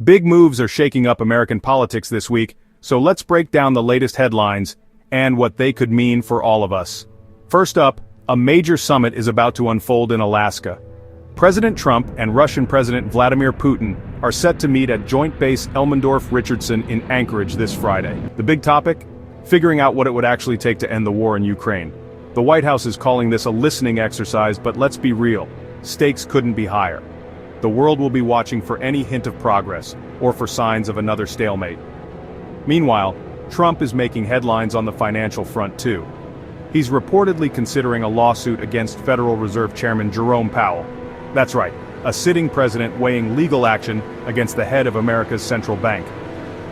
Big moves are shaking up American politics this week, so let's break down the latest headlines and what they could mean for all of us. First up, a major summit is about to unfold in Alaska. President Trump and Russian President Vladimir Putin are set to meet at Joint Base Elmendorf-Richardson in Anchorage this Friday. The big topic? Figuring out what it would actually take to end the war in Ukraine. The White House is calling this a listening exercise, but let's be real, stakes couldn't be higher. The world will be watching for any hint of progress, or for signs of another stalemate. Meanwhile, Trump is making headlines on the financial front too. He's reportedly considering a lawsuit against Federal Reserve Chairman Jerome Powell. That's right, a sitting president weighing legal action against the head of America's central bank.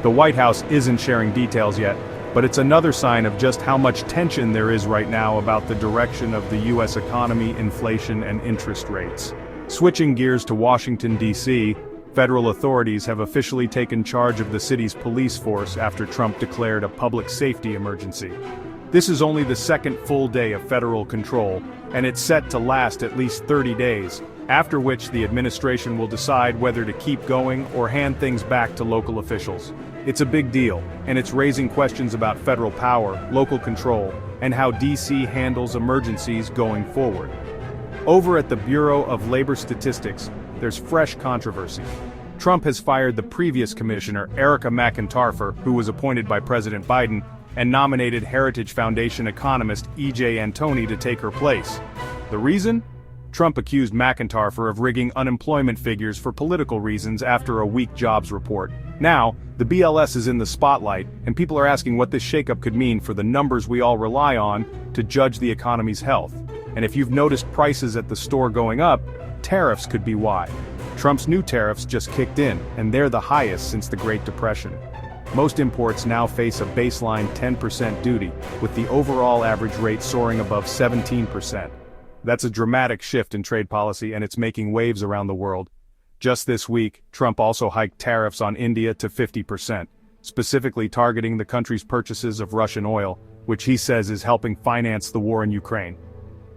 The White House isn't sharing details yet, but it's another sign of just how much tension there is right now about the direction of the U.S. economy, inflation, and interest rates. Switching gears to Washington, D.C., federal authorities have officially taken charge of the city's police force after Trump declared a public safety emergency. This is only the second full day of federal control, and it's set to last at least 30 days, after which the administration will decide whether to keep going or hand things back to local officials. It's a big deal, and it's raising questions about federal power, local control, and how D.C. handles emergencies going forward. Over at the Bureau of Labor Statistics, there's fresh controversy. Trump has fired the previous commissioner, Erica McIntyre, who was appointed by President Biden, and nominated Heritage Foundation economist E.J. Antoni to take her place. The reason? Trump accused McIntyre of rigging unemployment figures for political reasons after a weak jobs report. Now, the BLS is in the spotlight, and people are asking what this shakeup could mean for the numbers we all rely on to judge the economy's health. And if you've noticed prices at the store going up, tariffs could be why. Trump's new tariffs just kicked in, and they're the highest since the Great Depression. Most imports now face a baseline 10% duty, with the overall average rate soaring above 17%. That's a dramatic shift in trade policy, and it's making waves around the world. Just this week, Trump also hiked tariffs on India to 50%, specifically targeting the country's purchases of Russian oil, which he says is helping finance the war in Ukraine.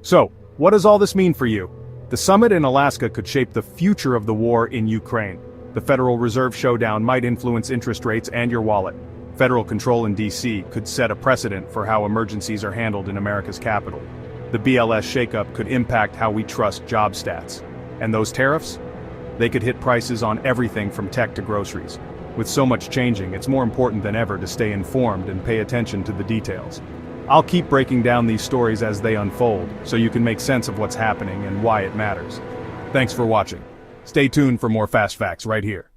So, what does all this mean for you? The summit in Alaska could shape the future of the war in Ukraine. The Federal Reserve showdown might influence interest rates and your wallet. Federal control in D.C. could set a precedent for how emergencies are handled in America's capital. The BLS shakeup could impact how we trust job stats. And those tariffs? They could hit prices on everything from tech to groceries. With so much changing, it's more important than ever to stay informed and pay attention to the details. I'll keep breaking down these stories as they unfold, so you can make sense of what's happening and why it matters. Thanks for watching. Stay tuned for more Fast Facts right here.